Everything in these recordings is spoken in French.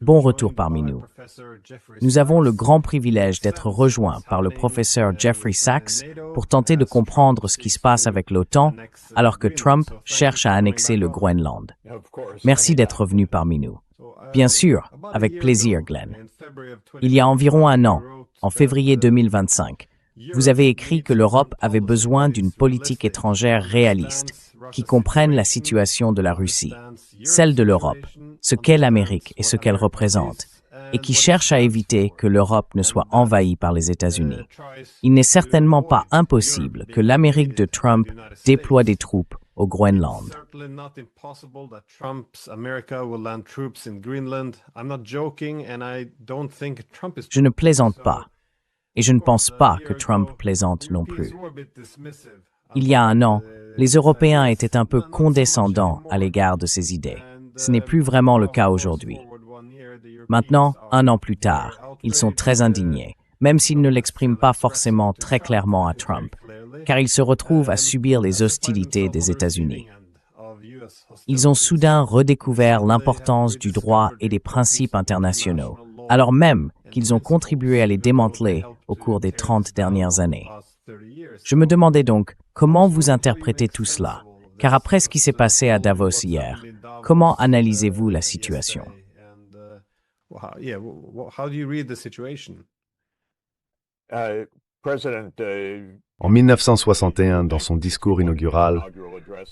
Bon retour parmi nous. Nous avons le grand privilège d'être rejoints par le professeur Jeffrey Sachs pour tenter de comprendre ce qui se passe avec l'OTAN alors que Trump cherche à annexer le Groenland. Merci d'être venu parmi nous. Bien sûr, avec plaisir, Glenn. Il y a environ un an, en février 2025, vous avez écrit que l'Europe avait besoin d'une politique étrangère réaliste, qui comprenne la situation de la Russie, celle de l'Europe, ce qu'est l'Amérique et ce qu'elle représente, et qui cherche à éviter que l'Europe ne soit envahie par les États-Unis. Il n'est certainement pas impossible que l'Amérique de Trump déploie des troupes au Groenland. Je ne plaisante pas, et je ne pense pas que Trump plaisante non plus. Il y a un an, les Européens étaient un peu condescendants à l'égard de ces idées. Ce n'est plus vraiment le cas aujourd'hui. Maintenant, un an plus tard, ils sont très indignés, même s'ils ne l'expriment pas forcément très clairement à Trump, car ils se retrouvent à subir les hostilités des États-Unis. Ils ont soudain redécouvert l'importance du droit et des principes internationaux, alors même qu'ils ont contribué à les démanteler au cours des 30 dernières années. Je me demandais donc, comment vous interprétez tout cela? Car après ce qui s'est passé à Davos hier, comment analysez-vous la situation? En 1961, dans son discours inaugural,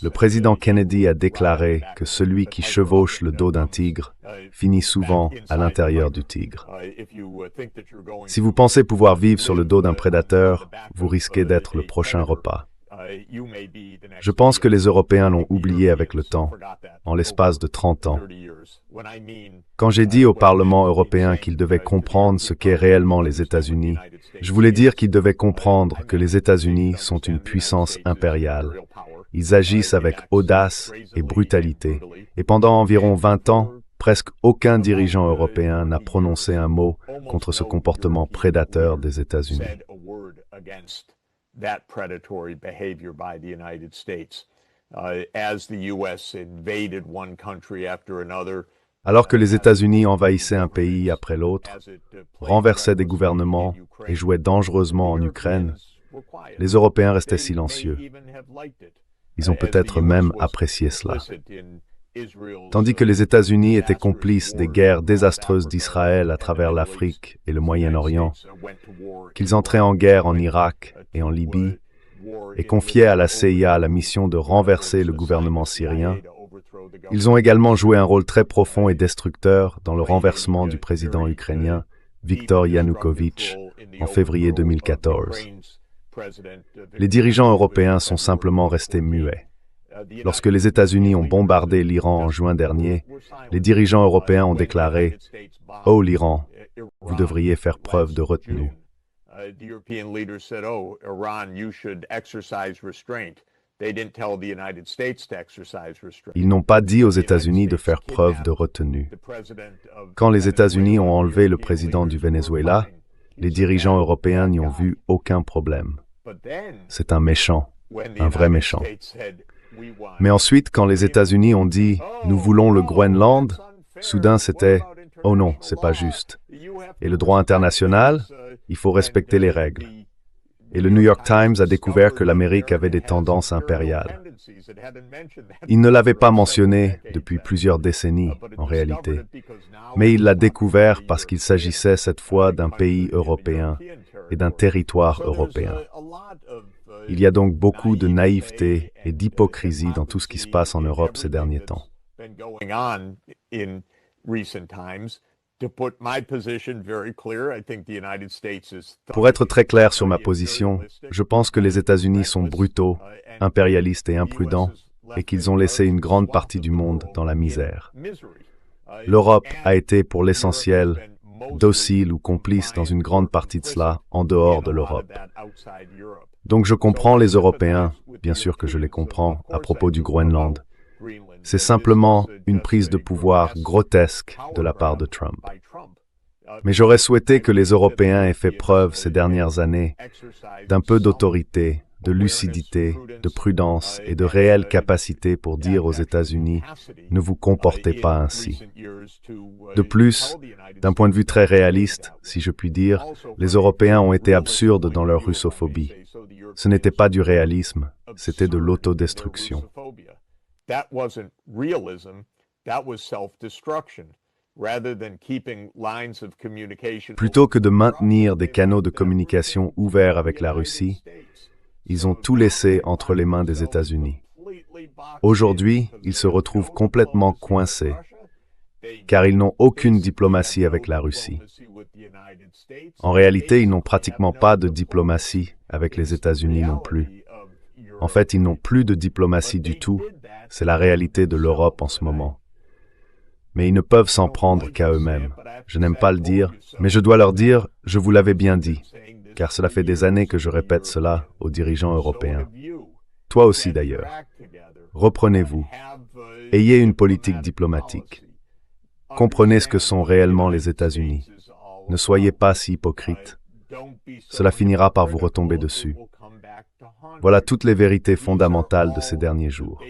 le président Kennedy a déclaré que celui qui chevauche le dos d'un tigre finit souvent à l'intérieur du tigre. Si vous pensez pouvoir vivre sur le dos d'un prédateur, vous risquez d'être le prochain repas. Je pense que les Européens l'ont oublié avec le temps, en l'espace de 30 ans. Quand j'ai dit au Parlement européen qu'il devait comprendre ce qu'est réellement les États-Unis, je voulais dire qu'ils devaient comprendre que les États-Unis sont une puissance impériale. Ils agissent avec audace et brutalité. Et pendant environ 20 ans, presque aucun dirigeant européen n'a prononcé un mot contre ce comportement prédateur des États-Unis. That predatory behavior by the United States. As the U.S. invaded one country after another, alors que les États-Unis envahissaient un pays après l'autre, renversaient des gouvernements et jouaient dangereusement en Ukraine, les Européens restaient silencieux. Ils ont peut-être même apprécié cela. Tandis que les États-Unis étaient complices des guerres désastreuses d'Israël à travers l'Afrique et le Moyen-Orient, qu'ils entraient en guerre en Irak et en Libye, et confiaient à la CIA la mission de renverser le gouvernement syrien, ils ont également joué un rôle très profond et destructeur dans le renversement du président ukrainien Viktor Yanukovych en février 2014. Les dirigeants européens sont simplement restés muets. Lorsque les États-Unis ont bombardé l'Iran en juin dernier, les dirigeants européens ont déclaré « Oh l'Iran, vous devriez faire preuve de retenue ». Ils n'ont pas dit aux États-Unis de faire preuve de retenue. Quand les États-Unis ont enlevé le président du Venezuela, les dirigeants européens n'y ont vu aucun problème. C'est un méchant, un vrai méchant. Mais ensuite, quand les États-Unis ont dit « Nous voulons le Groenland », soudain c'était « Oh non, c'est pas juste. Et le droit international, il faut respecter les règles. » Et le New York Times a découvert que l'Amérique avait des tendances impériales. Il ne l'avait pas mentionné depuis plusieurs décennies, en réalité. Mais il l'a découvert parce qu'il s'agissait cette fois d'un pays européen et d'un territoire européen. Il y a donc beaucoup de naïveté et d'hypocrisie dans tout ce qui se passe en Europe ces derniers temps. Pour être très clair sur ma position, je pense que les États-Unis sont brutaux, impérialistes et imprudents, et qu'ils ont laissé une grande partie du monde dans la misère. L'Europe a été, pour l'essentiel, docile ou complice dans une grande partie de cela, en dehors de l'Europe. Donc je comprends les Européens, bien sûr que je les comprends, à propos du Groenland. C'est simplement une prise de pouvoir grotesque de la part de Trump. Mais j'aurais souhaité que les Européens aient fait preuve ces dernières années d'un peu d'autorité, de lucidité, de prudence et de réelle capacité pour dire aux États-Unis « Ne vous comportez pas ainsi ». De plus, d'un point de vue très réaliste, si je puis dire, les Européens ont été absurdes dans leur russophobie. Ce n'était pas du réalisme, c'était de l'autodestruction. Plutôt que de maintenir des canaux de communication ouverts avec la Russie, ils ont tout laissé entre les mains des États-Unis. Aujourd'hui, ils se retrouvent complètement coincés, car ils n'ont aucune diplomatie avec la Russie. En réalité, ils n'ont pratiquement pas de diplomatie avec les États-Unis non plus. En fait, ils n'ont plus de diplomatie du tout. C'est la réalité de l'Europe en ce moment. Mais ils ne peuvent s'en prendre qu'à eux-mêmes. Je n'aime pas le dire, mais je dois leur dire, je vous l'avais bien dit, car cela fait des années que je répète cela aux dirigeants européens. Toi aussi d'ailleurs. Reprenez-vous. Ayez une politique diplomatique. Comprenez ce que sont réellement les États-Unis. Ne soyez pas si hypocrites. Cela finira par vous retomber dessus. Voilà toutes les vérités fondamentales de ces derniers jours.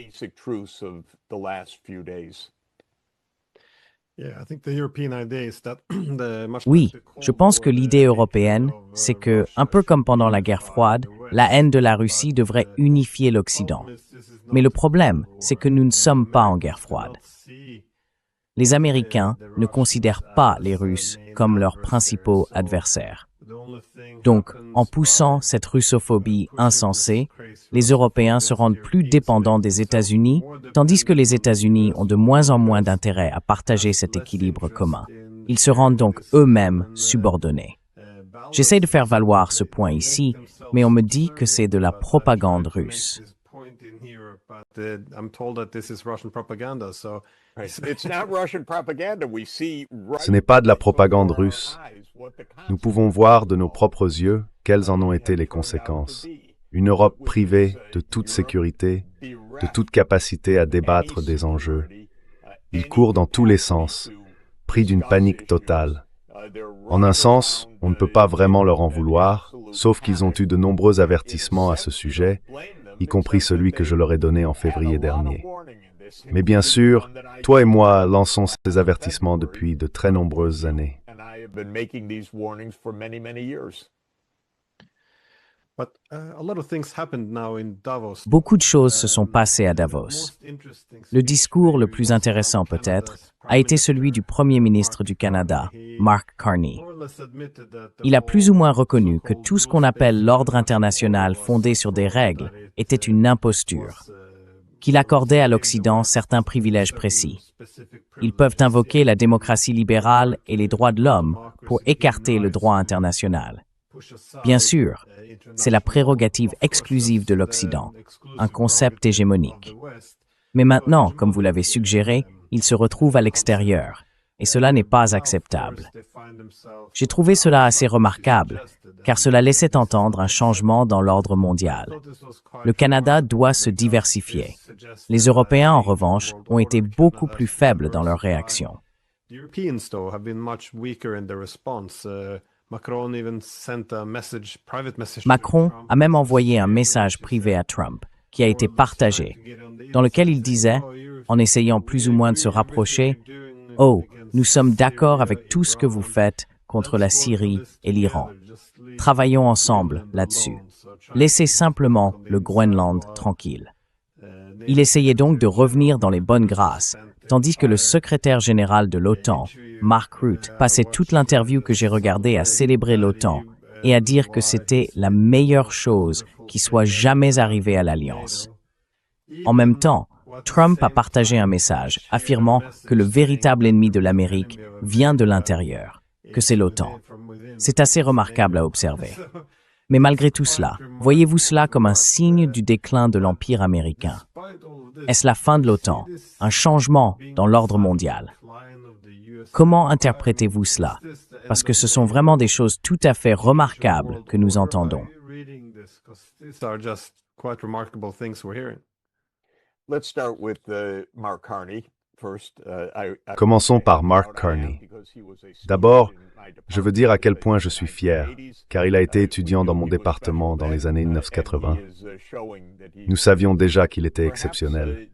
Oui, je pense que l'idée européenne, c'est que, un peu comme pendant la guerre froide, la haine de la Russie devrait unifier l'Occident. Mais le problème, c'est que nous ne sommes pas en guerre froide. Les Américains ne considèrent pas les Russes comme leurs principaux adversaires. Donc, en poussant cette russophobie insensée, les Européens se rendent plus dépendants des États-Unis, tandis que les États-Unis ont de moins en moins d'intérêt à partager cet équilibre commun. Ils se rendent donc eux-mêmes subordonnés. J'essaie de faire valoir ce point ici, mais on me dit que c'est de la propagande russe. Ce n'est pas de la propagande russe. Nous pouvons voir de nos propres yeux quelles en ont été les conséquences. Une Europe privée de toute sécurité, de toute capacité à débattre des enjeux. Ils courent dans tous les sens, pris d'une panique totale. En un sens, on ne peut pas vraiment leur en vouloir, sauf qu'ils ont eu de nombreux avertissements à ce sujet, y compris celui que je leur ai donné en février dernier. Mais bien sûr, toi et moi lançons ces avertissements depuis de très nombreuses années. Beaucoup de choses se sont passées à Davos. Le discours le plus intéressant peut-être a été celui du Premier ministre du Canada, Mark Carney. Il a plus ou moins reconnu que tout ce qu'on appelle l'ordre international fondé sur des règles était une imposture, qu'il accordait à l'Occident certains privilèges précis. Ils peuvent invoquer la démocratie libérale et les droits de l'homme pour écarter le droit international. Bien sûr, c'est la prérogative exclusive de l'Occident, un concept hégémonique. Mais maintenant, comme vous l'avez suggéré, ils se retrouvent à l'extérieur, et cela n'est pas acceptable. J'ai trouvé cela assez remarquable, car cela laissait entendre un changement dans l'ordre mondial. Le Canada doit se diversifier. Les Européens, en revanche, ont été beaucoup plus faibles dans leur réaction. Macron a même envoyé un message privé à Trump, qui a été partagé, dans lequel il disait, en essayant plus ou moins de se rapprocher, « Oh, nous sommes d'accord avec tout ce que vous faites contre la Syrie et l'Iran. Travaillons ensemble là-dessus. Laissez simplement le Groenland tranquille. » Il essayait donc de revenir dans les bonnes grâces, tandis que le secrétaire général de l'OTAN, Mark Rutte, passait toute l'interview que j'ai regardée à célébrer l'OTAN et à dire que c'était la meilleure chose qui soit jamais arrivée à l'Alliance. En même temps, Trump a partagé un message affirmant que le véritable ennemi de l'Amérique vient de l'intérieur, que c'est l'OTAN. C'est assez remarquable à observer. Mais malgré tout cela, voyez-vous cela comme un signe du déclin de l'Empire américain? Est-ce la fin de l'OTAN, un changement dans l'ordre mondial? Comment interprétez-vous cela? Parce que ce sont vraiment des choses tout à fait remarquables que nous entendons. Commençons par Mark Carney. D'abord, je veux dire à quel point je suis fier, car il a été étudiant dans mon département dans les années 1980. Nous savions déjà qu'il était exceptionnel.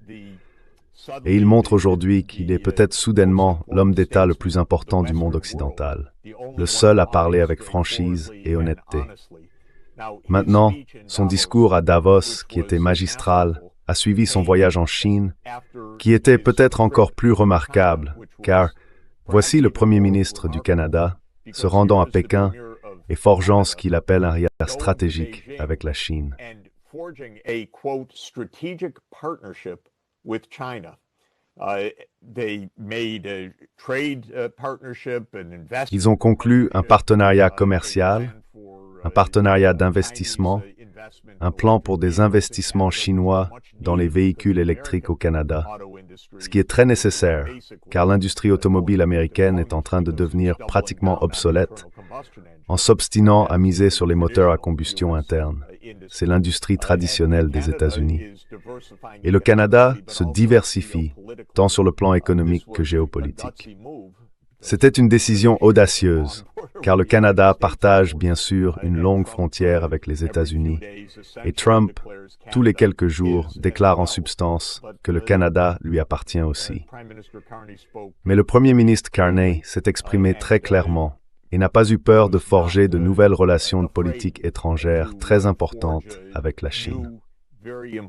Et il montre aujourd'hui qu'il est peut-être soudainement l'homme d'État le plus important du monde occidental, le seul à parler avec franchise et honnêteté. Maintenant, son discours à Davos, qui était magistral, a suivi son voyage en Chine, qui était peut-être encore plus remarquable, car voici le Premier ministre du Canada se rendant à Pékin et forgeant ce qu'il appelle un lien stratégique avec la Chine. Ils ont conclu un partenariat commercial, un partenariat d'investissement, un plan pour des investissements chinois dans les véhicules électriques au Canada, ce qui est très nécessaire, car l'industrie automobile américaine est en train de devenir pratiquement obsolète, en s'obstinant à miser sur les moteurs à combustion interne. C'est l'industrie traditionnelle des États-Unis. Et le Canada se diversifie, tant sur le plan économique que géopolitique. C'était une décision audacieuse, car le Canada partage bien sûr une longue frontière avec les États-Unis, et Trump, tous les quelques jours, déclare en substance que le Canada lui appartient aussi. Mais le Premier ministre Carney s'est exprimé très clairement et n'a pas eu peur de forger de nouvelles relations de politique étrangère très importantes avec la Chine. Et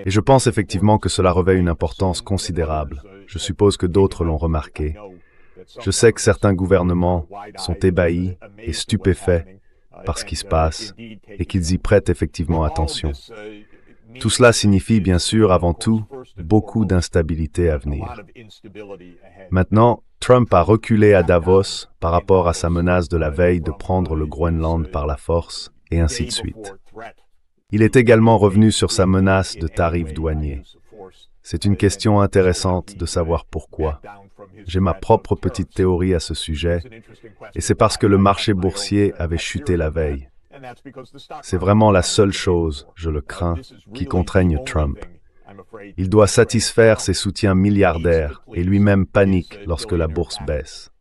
je pense effectivement que cela revêt une importance considérable. Je suppose que d'autres l'ont remarqué. Je sais que certains gouvernements sont ébahis et stupéfaits par ce qui se passe et qu'ils y prêtent effectivement attention. Tout cela signifie bien sûr avant tout beaucoup d'instabilité à venir. Maintenant, Trump a reculé à Davos par rapport à sa menace de la veille de prendre le Groenland par la force, et ainsi de suite. Il est également revenu sur sa menace de tarifs douaniers. C'est une question intéressante de savoir pourquoi. J'ai ma propre petite théorie à ce sujet, et c'est parce que le marché boursier avait chuté la veille. C'est vraiment la seule chose, je le crains, qui contraigne Trump. Il doit satisfaire ses soutiens milliardaires et lui-même panique lorsque la bourse baisse.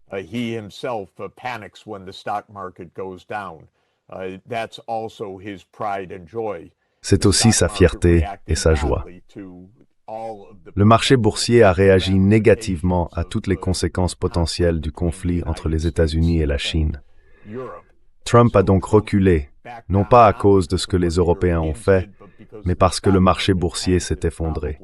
C'est aussi sa fierté et sa joie. Le marché boursier a réagi négativement à toutes les conséquences potentielles du conflit entre les États-Unis et la Chine. Trump a donc reculé, non pas à cause de ce que les Européens ont fait, mais parce que le marché boursier s'est effondré.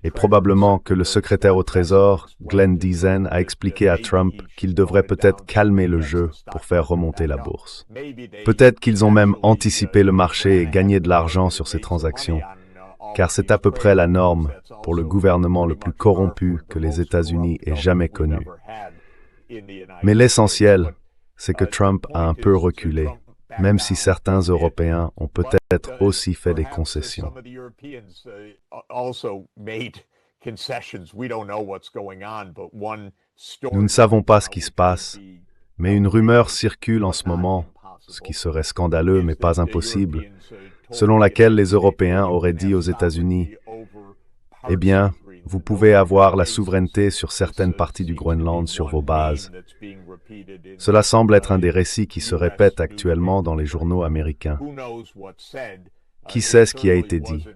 Et probablement que le secrétaire au Trésor, Glenn Deason, a expliqué à Trump qu'il devrait peut-être calmer le jeu pour faire remonter la bourse. Peut-être qu'ils ont même anticipé le marché et gagné de l'argent sur ces transactions, car c'est à peu près la norme pour le gouvernement le plus corrompu que les États-Unis aient jamais connu. Mais l'essentiel, c'est que Trump a un peu reculé, même si certains Européens ont peut-être aussi fait des concessions. Nous ne savons pas ce qui se passe, mais une rumeur circule en ce moment, ce qui serait scandaleux mais pas impossible, selon laquelle les Européens auraient dit aux États-Unis « Eh bien, vous pouvez avoir la souveraineté sur certaines parties du Groenland sur vos bases. » Cela semble être un des récits qui se répètent actuellement dans les journaux américains. Qui sait ce qui a été dit?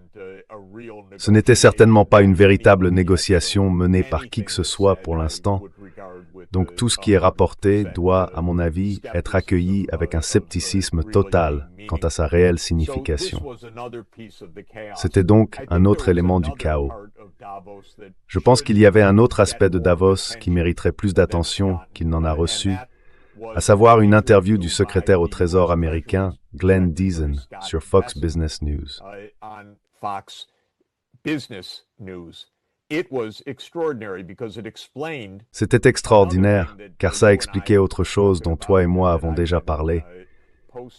Ce n'était certainement pas une véritable négociation menée par qui que ce soit pour l'instant. Donc tout ce qui est rapporté doit, à mon avis, être accueilli avec un scepticisme total quant à sa réelle signification. C'était donc un autre élément du chaos. Je pense qu'il y avait un autre aspect de Davos qui mériterait plus d'attention qu'il n'en a reçu, à savoir une interview du secrétaire au Trésor américain, Glenn Deason, sur Fox Business News. C'était extraordinaire, car ça expliquait autre chose dont toi et moi avons déjà parlé,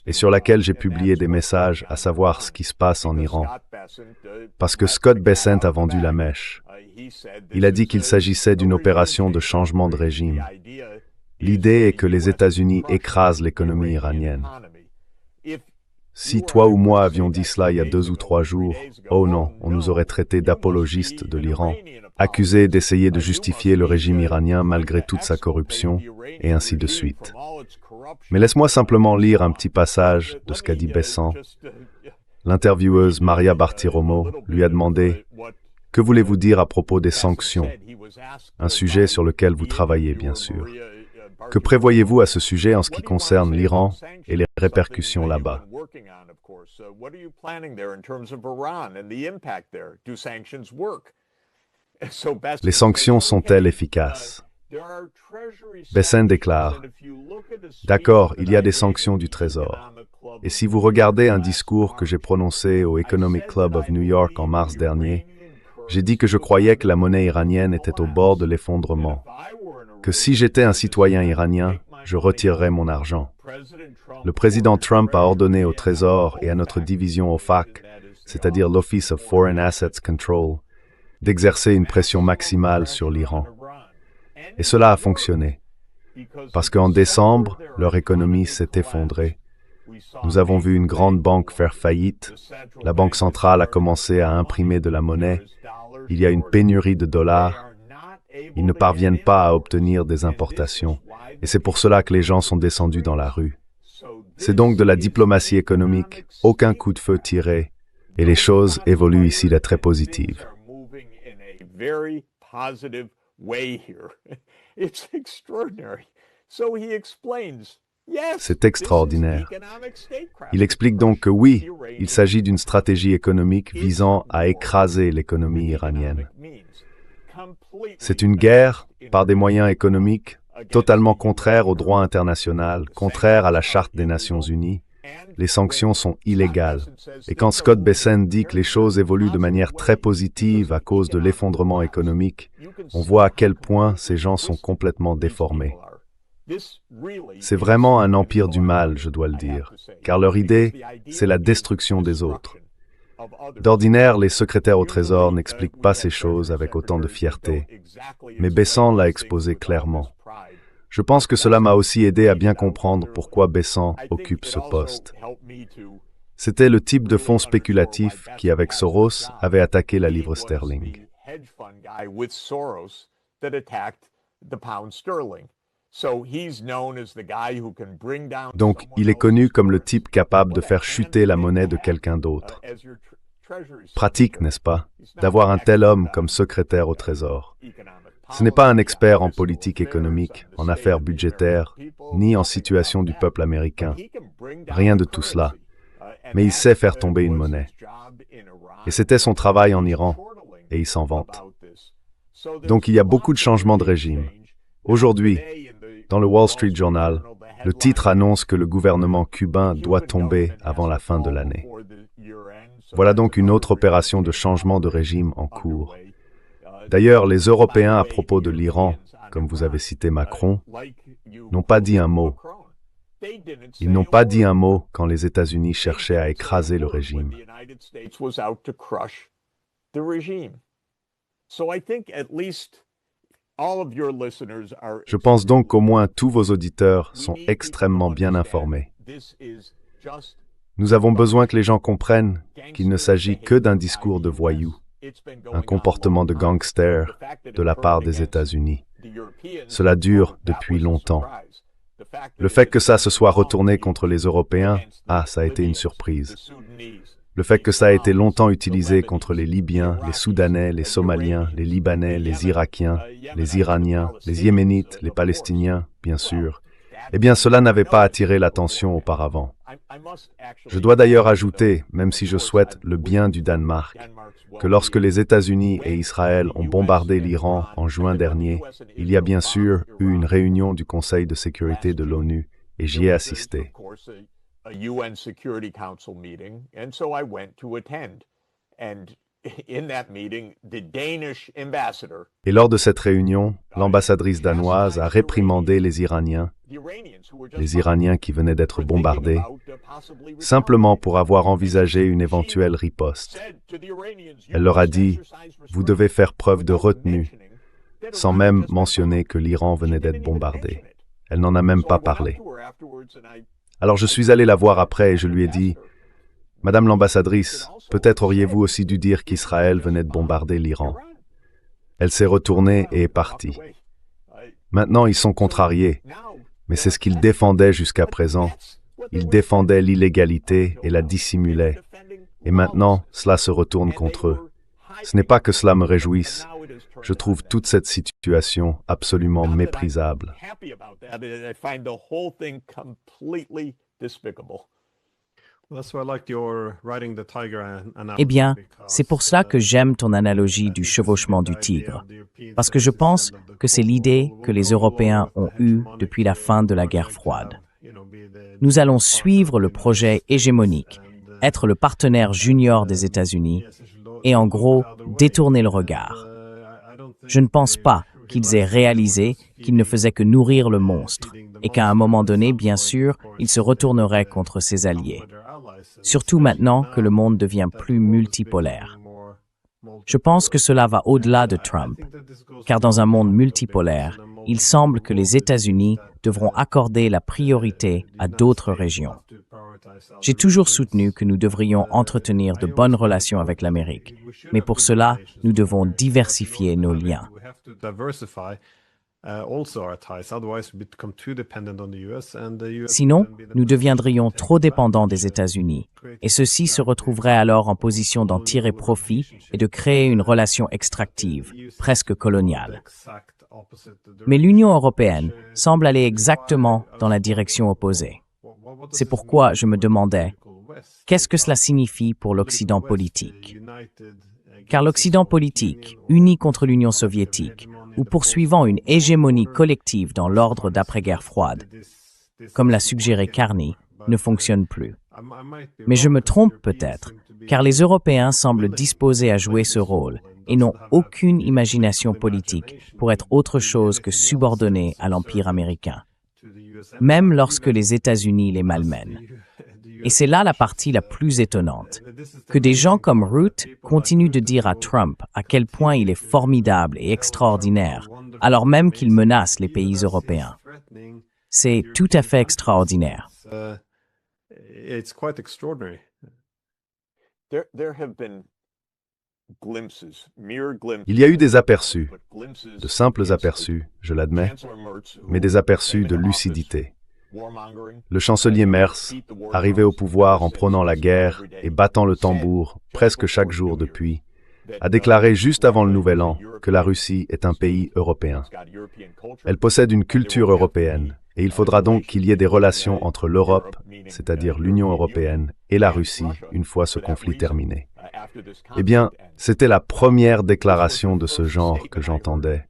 et sur laquelle j'ai publié des messages, à savoir ce qui se passe en Iran. Parce que Scott Bessent a vendu la mèche. Il a dit qu'il s'agissait d'une opération de changement de régime. L'idée est que les États-Unis écrasent l'économie iranienne. Si toi ou moi avions dit cela il y a 2 ou 3 jours, oh non, on nous aurait traités d'apologistes de l'Iran, accusés d'essayer de justifier le régime iranien malgré toute sa corruption, et ainsi de suite. Mais laisse-moi simplement lire un petit passage de ce qu'a dit Bessant. L'intervieweuse Maria Bartiromo lui a demandé « Que voulez-vous dire à propos des sanctions ?» Un sujet sur lequel vous travaillez, bien sûr. Que prévoyez-vous à ce sujet en ce qui concerne l'Iran et les répercussions là-bas? Les sanctions sont-elles efficaces? Bessent déclare « D'accord, il y a des sanctions du Trésor. Et si vous regardez un discours que j'ai prononcé au Economic Club of New York en mars dernier, j'ai dit que je croyais que la monnaie iranienne était au bord de l'effondrement, que si j'étais un citoyen iranien, je retirerais mon argent. Le président Trump a ordonné au Trésor et à notre division OFAC, c'est-à-dire l'Office of Foreign Assets Control, d'exercer une pression maximale sur l'Iran. Et cela a fonctionné, parce qu'en décembre, leur économie s'est effondrée. Nous avons vu une grande banque faire faillite, la Banque centrale a commencé à imprimer de la monnaie, il y a une pénurie de dollars, ils ne parviennent pas à obtenir des importations, et c'est pour cela que les gens sont descendus dans la rue. C'est donc de la diplomatie économique, aucun coup de feu tiré, et les choses évoluent ici de très positives. C'est extraordinaire. Il explique donc que oui, il s'agit d'une stratégie économique visant à écraser l'économie iranienne. C'est une guerre par des moyens économiques totalement contraires au droit international, contraires à la Charte des Nations Unies. Les sanctions sont illégales. Et quand Scott Bessent dit que les choses évoluent de manière très positive à cause de l'effondrement économique, on voit à quel point ces gens sont complètement déformés. C'est vraiment un empire du mal, je dois le dire, car leur idée, c'est la destruction des autres. D'ordinaire, les secrétaires au Trésor n'expliquent pas ces choses avec autant de fierté, mais Bessant l'a exposé clairement. Je pense que cela m'a aussi aidé à bien comprendre pourquoi Bessant occupe ce poste. C'était le type de fonds spéculatif qui, avec Soros, avait attaqué la livre sterling. Donc, il est connu comme le type capable de faire chuter la monnaie de quelqu'un d'autre. Pratique, n'est-ce pas, d'avoir un tel homme comme secrétaire au Trésor. Ce n'est pas un expert en politique économique, en affaires budgétaires, ni en situation du peuple américain. Rien de tout cela. Mais il sait faire tomber une monnaie. Et c'était son travail en Iran, et il s'en vante. Donc il y a beaucoup de changements de régime. Aujourd'hui, dans le Wall Street Journal, le titre annonce que le gouvernement cubain doit tomber avant la fin de l'année. Voilà donc une autre opération de changement de régime en cours. D'ailleurs, les Européens à propos de l'Iran, comme vous avez cité Macron, n'ont pas dit un mot. Ils n'ont pas dit un mot quand les États-Unis cherchaient à écraser le régime. Je pense donc qu'au moins tous vos auditeurs sont extrêmement bien informés. Nous avons besoin que les gens comprennent qu'il ne s'agit que d'un discours de voyou, un comportement de gangster de la part des États-Unis. Cela dure depuis longtemps. Le fait que ça se soit retourné contre les Européens, ça a été une surprise. Le fait que ça a été longtemps utilisé contre les Libyens, les Soudanais, les Somaliens, les Libanais, les Irakiens, les Iraniens, les Yéménites, les Palestiniens, bien sûr, eh bien cela n'avait pas attiré l'attention auparavant. Je dois d'ailleurs ajouter, même si je souhaite le bien du Danemark, que lorsque les États-Unis et Israël ont bombardé l'Iran en juin dernier, il y a bien sûr eu une réunion du Conseil de sécurité de l'ONU et j'y ai assisté. Et lors de cette réunion, l'ambassadrice danoise a réprimandé les Iraniens qui venaient d'être bombardés, simplement pour avoir envisagé une éventuelle riposte. Elle leur a dit « Vous devez faire preuve de retenue », sans même mentionner que l'Iran venait d'être bombardé. Elle n'en a même pas parlé. Alors je suis allé la voir après et je lui ai dit Madame l'ambassadrice, peut-être auriez-vous aussi dû dire qu'Israël venait de bombarder l'Iran. Elle s'est retournée et est partie. Maintenant, ils sont contrariés, mais c'est ce qu'ils défendaient jusqu'à présent. Ils défendaient l'illégalité et la dissimulaient. Et maintenant, cela se retourne contre eux. Ce n'est pas que cela me réjouisse. Je trouve toute cette situation absolument méprisable. Eh bien, c'est pour cela que j'aime ton analogie du chevauchement du tigre, parce que je pense que c'est l'idée que les Européens ont eue depuis la fin de la guerre froide. Nous allons suivre le projet hégémonique, être le partenaire junior des États-Unis et en gros détourner le regard. Je ne pense pas qu'ils aient réalisé qu'ils ne faisaient que nourrir le monstre et qu'à un moment donné, bien sûr, ils se retourneraient contre ses alliés. Surtout maintenant que le monde devient plus multipolaire. Je pense que cela va au-delà de Trump, car dans un monde multipolaire, il semble que les États-Unis devront accorder la priorité à d'autres régions. J'ai toujours soutenu que nous devrions entretenir de bonnes relations avec l'Amérique, mais pour cela, nous devons diversifier nos liens. Sinon, nous deviendrions trop dépendants des États-Unis, et ceux-ci se retrouveraient alors en position d'en tirer profit et de créer une relation extractive, presque coloniale. Mais l'Union européenne semble aller exactement dans la direction opposée. C'est pourquoi je me demandais, qu'est-ce que cela signifie pour l'Occident politique? Car l'Occident politique, uni contre l'Union soviétique, ou poursuivant une hégémonie collective dans l'ordre d'après-guerre froide, comme l'a suggéré Carney, ne fonctionne plus. Mais je me trompe peut-être, car les Européens semblent disposés à jouer ce rôle et n'ont aucune imagination politique pour être autre chose que subordonnés à l'Empire américain, même lorsque les États-Unis les malmènent. Et c'est là la partie la plus étonnante, que des gens comme Root continuent de dire à Trump à quel point il est formidable et extraordinaire, alors même qu'il menace les pays européens. C'est tout à fait extraordinaire. Il y a eu des aperçus, de simples aperçus, je l'admets, mais des aperçus de lucidité. Le chancelier Merz, arrivé au pouvoir en prônant la guerre et battant le tambour presque chaque jour depuis, a déclaré juste avant le Nouvel An que la Russie est un pays européen. Elle possède une culture européenne, et il faudra donc qu'il y ait des relations entre l'Europe, c'est-à-dire l'Union européenne, et la Russie une fois ce conflit terminé. Eh bien, c'était la première déclaration de ce genre que j'entendais,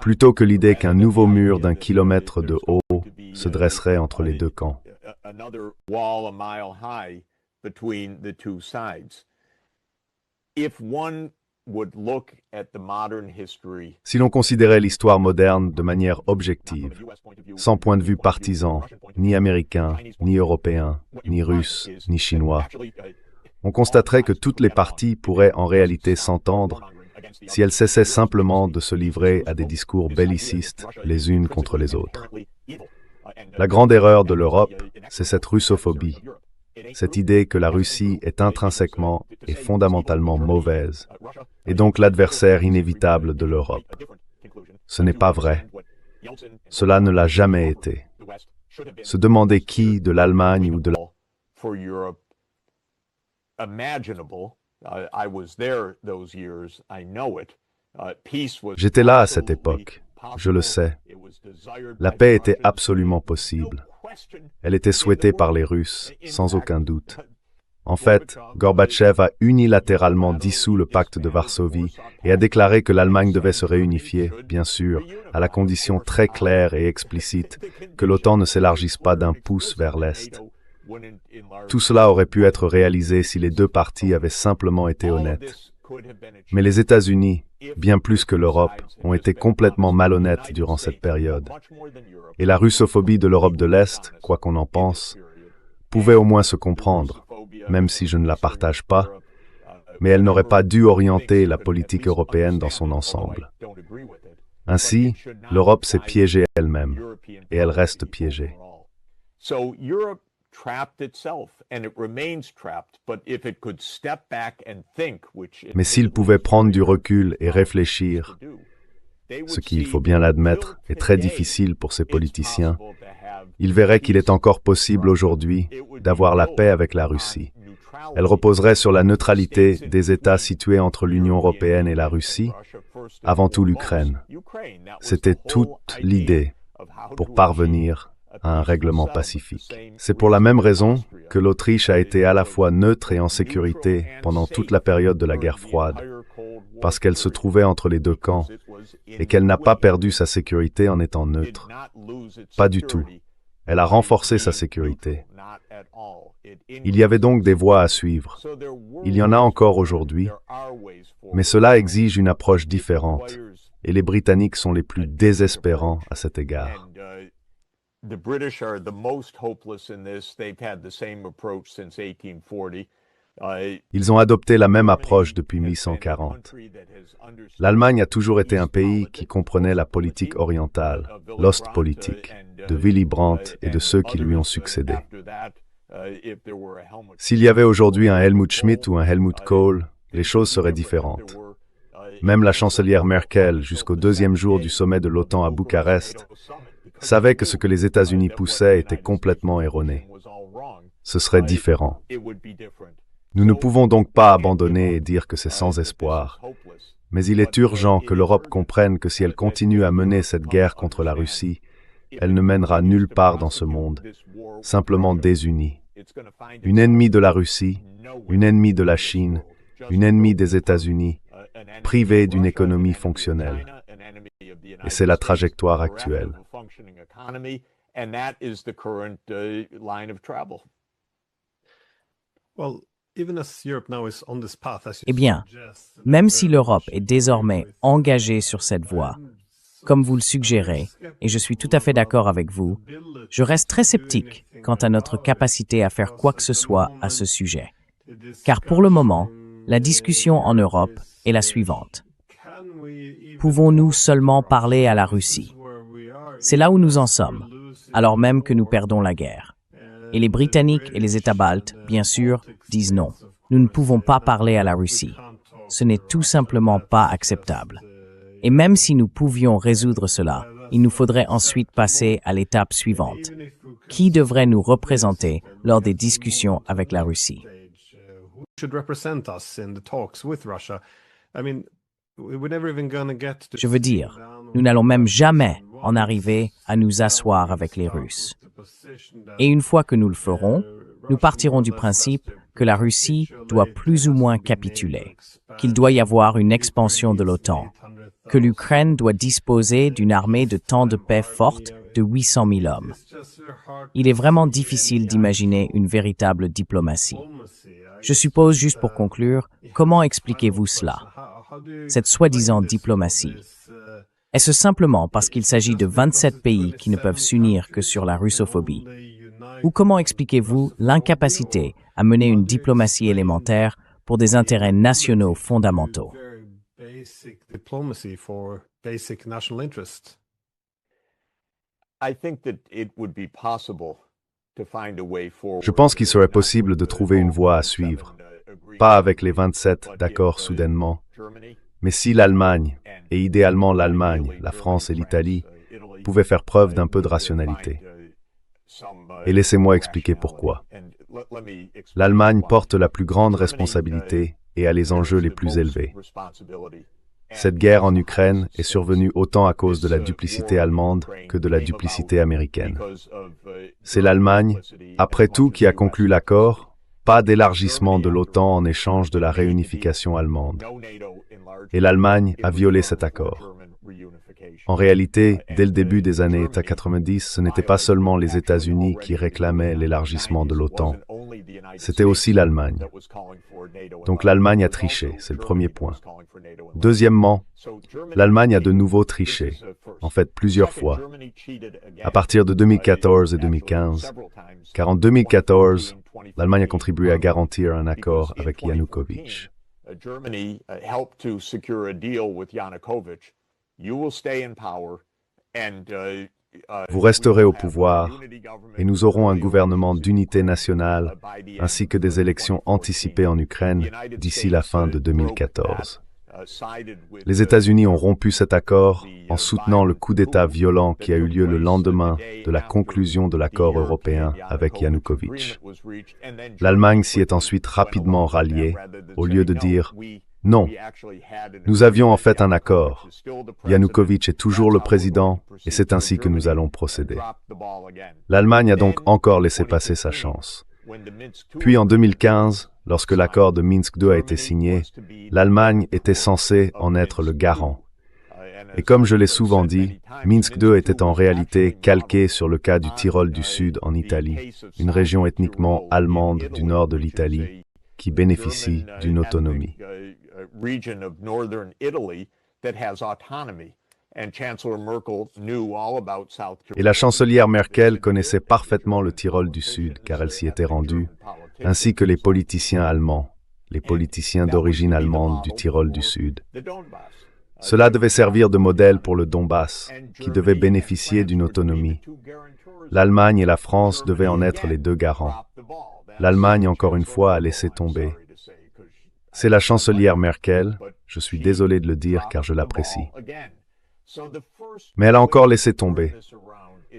plutôt que l'idée qu'un nouveau mur d'1 kilomètre de haut se dresserait entre les deux camps. Si l'on considérait l'histoire moderne de manière objective, sans point de vue partisan, ni américain, ni européen, ni russe, ni chinois, on constaterait que toutes les parties pourraient en réalité s'entendre si elles cessaient simplement de se livrer à des discours bellicistes les unes contre les autres. La grande erreur de l'Europe, c'est cette russophobie, cette idée que la Russie est intrinsèquement et fondamentalement mauvaise, et donc l'adversaire inévitable de l'Europe. Ce n'est pas vrai. Cela ne l'a jamais été. Se demander qui, de l'Allemagne ou de la... J'étais là à cette époque, je le sais. La paix était absolument possible. Elle était souhaitée par les Russes, sans aucun doute. En fait, Gorbatchev a unilatéralement dissous le pacte de Varsovie et a déclaré que l'Allemagne devait se réunifier, bien sûr, à la condition très claire et explicite que l'OTAN ne s'élargisse pas d'1 pouce vers l'Est. Tout cela aurait pu être réalisé si les deux parties avaient simplement été honnêtes. Mais les États-Unis, bien plus que l'Europe, ont été complètement malhonnêtes durant cette période. Et la russophobie de l'Europe de l'Est, quoi qu'on en pense, pouvait au moins se comprendre, même si je ne la partage pas, mais elle n'aurait pas dû orienter la politique européenne dans son ensemble. Ainsi, l'Europe s'est piégée elle-même, et elle reste piégée. Mais s'il pouvait prendre du recul et réfléchir, ce qui, il faut bien l'admettre, est très difficile pour ces politiciens, il verrait qu'il est encore possible aujourd'hui d'avoir la paix avec la Russie. Elle reposerait sur la neutralité des États situés entre l'Union européenne et la Russie, avant tout l'Ukraine. C'était toute l'idée pour parvenir à un règlement pacifique. C'est pour la même raison que l'Autriche a été à la fois neutre et en sécurité pendant toute la période de la guerre froide, parce qu'elle se trouvait entre les deux camps et qu'elle n'a pas perdu sa sécurité en étant neutre. Pas du tout. Elle a renforcé sa sécurité. Il y avait donc des voies à suivre. Il y en a encore aujourd'hui, mais cela exige une approche différente, et les Britanniques sont les plus désespérants à cet égard. The British are the most hopeless in this. They've had the same approach since 1840. Ils ont adopté la même approche depuis 1140. L'Allemagne a toujours été un pays qui comprenait la politique orientale, l'Ostpolitik, de Willy Brandt et de ceux qui lui ont succédé. S'il y avait aujourd'hui un Helmut Schmidt ou un Helmut Kohl, les choses seraient différentes. Même la chancelière Merkel, jusqu'au deuxième jour du sommet de l'OTAN à Bucarest, savait que ce que les États-Unis poussaient était complètement erroné. Ce serait différent. Nous ne pouvons donc pas abandonner et dire que c'est sans espoir. Mais il est urgent que l'Europe comprenne que si elle continue à mener cette guerre contre la Russie, elle ne mènera nulle part dans ce monde, simplement désunie. Une ennemie de la Russie, une ennemie de la Chine, une ennemie des États-Unis, privée d'une économie fonctionnelle. Et c'est la trajectoire actuelle. Eh bien, même si l'Europe est désormais engagée sur cette voie, comme vous le suggérez, et je suis tout à fait d'accord avec vous, je reste très sceptique quant à notre capacité à faire quoi que ce soit à ce sujet. Car pour le moment, la discussion en Europe est la suivante. Pouvons-nous seulement parler à la Russie? C'est là où nous en sommes, alors même que nous perdons la guerre. Et les Britanniques et les États baltes, bien sûr, disent non. Nous ne pouvons pas parler à la Russie. Ce n'est tout simplement pas acceptable. Et même si nous pouvions résoudre cela, il nous faudrait ensuite passer à l'étape suivante. Qui devrait nous représenter lors des discussions avec la Russie? Je veux dire, nous n'allons même jamais en arriver à nous asseoir avec les Russes. Et une fois que nous le ferons, nous partirons du principe que la Russie doit plus ou moins capituler, qu'il doit y avoir une expansion de l'OTAN, que l'Ukraine doit disposer d'une armée de temps de paix forte de 800 000 hommes. Il est vraiment difficile d'imaginer une véritable diplomatie. Je suppose, juste pour conclure, comment expliquez-vous cela? Cette soi-disant diplomatie. Est-ce simplement parce qu'il s'agit de 27 pays qui ne peuvent s'unir que sur la russophobie? Ou comment expliquez-vous l'incapacité à mener une diplomatie élémentaire pour des intérêts nationaux fondamentaux? Je pense qu'il serait possible de trouver une voie à suivre, pas avec les 27 d'accord soudainement, mais si l'Allemagne, et idéalement l'Allemagne, la France et l'Italie, pouvaient faire preuve d'un peu de rationalité. Et laissez-moi expliquer pourquoi. L'Allemagne porte la plus grande responsabilité et a les enjeux les plus élevés. Cette guerre en Ukraine est survenue autant à cause de la duplicité allemande que de la duplicité américaine. C'est l'Allemagne, après tout, qui a conclu l'accord, pas d'élargissement de l'OTAN en échange de la réunification allemande. Et l'Allemagne a violé cet accord. En réalité, dès le début des années 90, ce n'était pas seulement les États-Unis qui réclamaient l'élargissement de l'OTAN, c'était aussi l'Allemagne. Donc l'Allemagne a triché, c'est le premier point. Deuxièmement, l'Allemagne a de nouveau triché, en fait plusieurs fois, à partir de 2014 et 2015, car en 2014, l'Allemagne a contribué à garantir un accord avec Yanukovych. Germany helped to secure a deal with Yanukovych. You will stay in power, and Vous resterez au pouvoir et nous aurons un gouvernement d'unité nationale ainsi que des élections anticipées en Ukraine d'ici la fin de 2014. Les États-Unis ont rompu cet accord en soutenant le coup d'État violent qui a eu lieu le lendemain de la conclusion de l'accord européen avec Yanukovych. L'Allemagne s'y est ensuite rapidement ralliée, au lieu de dire « Non, nous avions en fait un accord. Yanukovych est toujours le président et c'est ainsi que nous allons procéder. » L'Allemagne a donc encore laissé passer sa chance. Puis en 2015, lorsque l'accord de Minsk II a été signé, l'Allemagne était censée en être le garant. Et comme je l'ai souvent dit, Minsk II était en réalité calqué sur le cas du Tyrol du Sud en Italie, une région ethniquement allemande du nord de l'Italie qui bénéficie d'une autonomie. Et la chancelière Merkel connaissait parfaitement le Tyrol du Sud, car elle s'y était rendue, ainsi que les politiciens allemands, les politiciens d'origine allemande du Tyrol du Sud. Cela devait servir de modèle pour le Donbass, qui devait bénéficier d'une autonomie. L'Allemagne et la France devaient en être les deux garants. L'Allemagne, encore une fois, a laissé tomber. C'est la chancelière Merkel, je suis désolé de le dire car je l'apprécie. Mais elle a encore laissé tomber.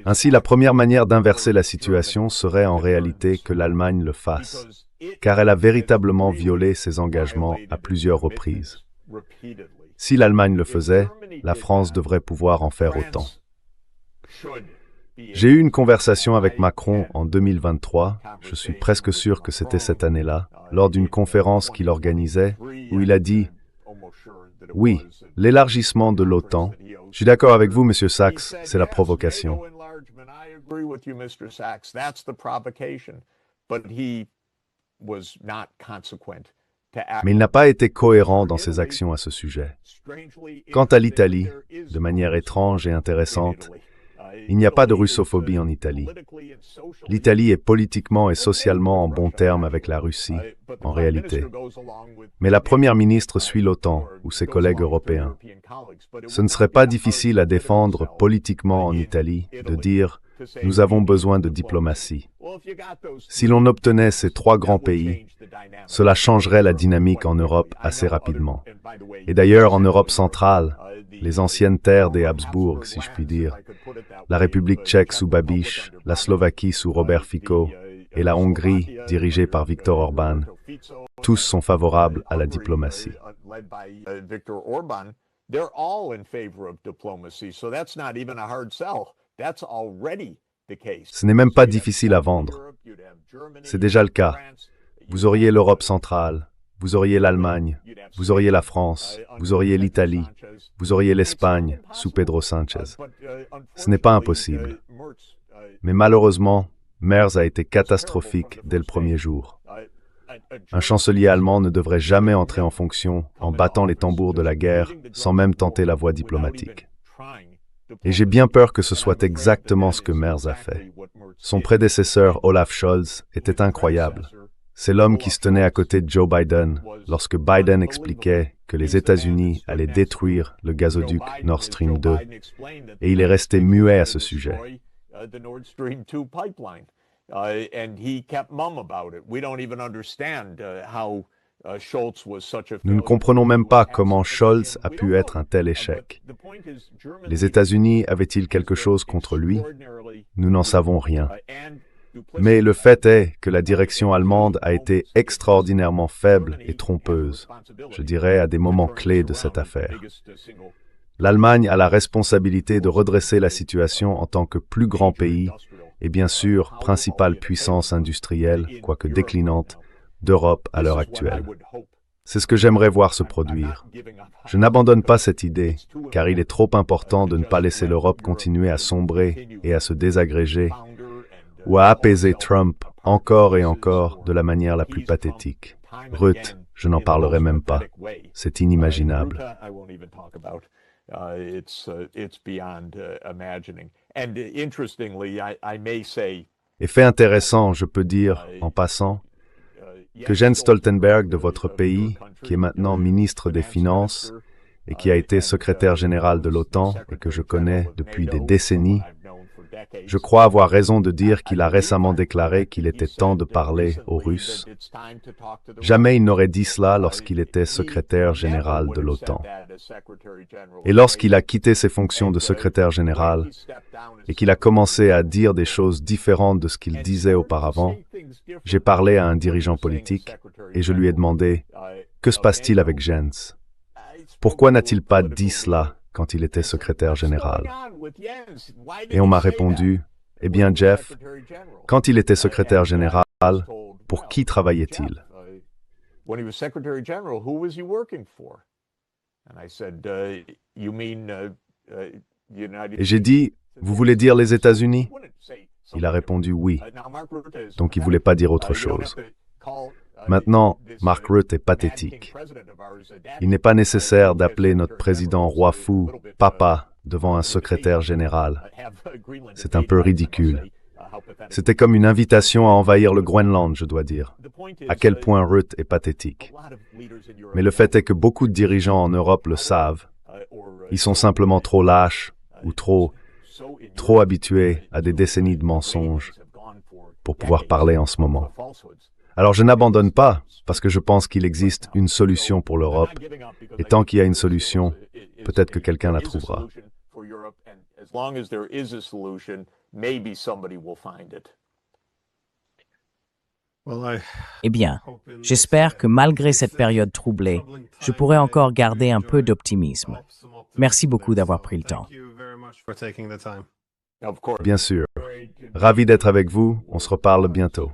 Ainsi, la première manière d'inverser la situation serait en réalité que l'Allemagne le fasse, car elle a véritablement violé ses engagements à plusieurs reprises. Si l'Allemagne le faisait, la France devrait pouvoir en faire autant. J'ai eu une conversation avec Macron en 2023, je suis presque sûr que c'était cette année-là, lors d'une conférence qu'il organisait, où il a dit « Oui, l'élargissement de l'OTAN, je suis d'accord avec vous, Monsieur Sachs, c'est la provocation. » Mais il n'a pas été cohérent dans ses actions à ce sujet. Quant à l'Italie, de manière étrange et intéressante, il n'y a pas de russophobie en Italie. L'Italie est politiquement et socialement en bons termes avec la Russie, en réalité. Mais la première ministre suit l'OTAN ou ses collègues européens. Ce ne serait pas difficile à défendre politiquement en Italie de dire « nous avons besoin de diplomatie ». Si l'on obtenait ces trois grands pays, cela changerait la dynamique en Europe assez rapidement. Et d'ailleurs, en Europe centrale, les anciennes terres des Habsbourg, si je puis dire, la République tchèque sous Babiš, la Slovaquie sous Robert Fico et la Hongrie dirigée par Viktor Orban, tous sont favorables à la diplomatie. Ce n'est même pas difficile à vendre. C'est déjà le cas. Vous auriez l'Europe centrale, vous auriez l'Allemagne, vous auriez la France, vous auriez l'Italie, vous auriez l'Espagne sous Pedro Sánchez. Ce n'est pas impossible. Mais malheureusement, Merz a été catastrophique dès le premier jour. Un chancelier allemand ne devrait jamais entrer en fonction en battant les tambours de la guerre sans même tenter la voie diplomatique. Et j'ai bien peur que ce soit exactement ce que Merz a fait. Son prédécesseur, Olaf Scholz, était incroyable. C'est l'homme qui se tenait à côté de Joe Biden lorsque Biden expliquait que les États-Unis allaient détruire le gazoduc Nord Stream 2. Et il est resté muet à ce sujet. Nous ne comprenons même pas comment Scholz a pu être un tel échec. Les États-Unis avaient-ils quelque chose contre lui? Nous n'en savons rien. Mais le fait est que la direction allemande a été extraordinairement faible et trompeuse, je dirais à des moments clés de cette affaire. L'Allemagne a la responsabilité de redresser la situation en tant que plus grand pays et bien sûr principale puissance industrielle, quoique déclinante, d'Europe à l'heure actuelle. C'est ce que j'aimerais voir se produire. Je n'abandonne pas cette idée, car il est trop important de ne pas laisser l'Europe continuer à sombrer et à se désagréger, ou à apaiser Trump encore et encore de la manière la plus pathétique. Ruth, je n'en parlerai même pas. C'est inimaginable. Et fait intéressant, je peux dire, en passant, que Jens Stoltenberg de votre pays, qui est maintenant ministre des Finances et qui a été secrétaire général de l'OTAN et que je connais depuis des décennies, Je crois avoir raison de dire qu'il a récemment déclaré qu'il était temps de parler aux Russes. Jamais il n'aurait dit cela lorsqu'il était secrétaire général de l'OTAN. Et lorsqu'il a quitté ses fonctions de secrétaire général et qu'il a commencé à dire des choses différentes de ce qu'il disait auparavant, j'ai parlé à un dirigeant politique et je lui ai demandé « Que se passe-t-il avec Jens? Pourquoi n'a-t-il pas dit cela quand il était secrétaire général ?» Et on m'a répondu « Eh bien, Jeff, quand il était secrétaire général, pour qui travaillait-il ?» Et j'ai dit « Vous voulez dire les États-Unis ?» Il a répondu « Oui ». Donc il ne voulait pas dire autre chose. Maintenant, Mark Rutte est pathétique. Il n'est pas nécessaire d'appeler notre président roi fou, papa, devant un secrétaire général. C'est un peu ridicule. C'était comme une invitation à envahir le Groenland, je dois dire. À quel point Rutte est pathétique. Mais le fait est que beaucoup de dirigeants en Europe le savent. Ils sont simplement trop lâches ou trop habitués à des décennies de mensonges pour pouvoir parler en ce moment. Alors je n'abandonne pas, parce que je pense qu'il existe une solution pour l'Europe, et tant qu'il y a une solution, peut-être que quelqu'un la trouvera. Eh bien, j'espère que malgré cette période troublée, je pourrai encore garder un peu d'optimisme. Merci beaucoup d'avoir pris le temps. Bien sûr. Ravi d'être avec vous, on se reparle bientôt.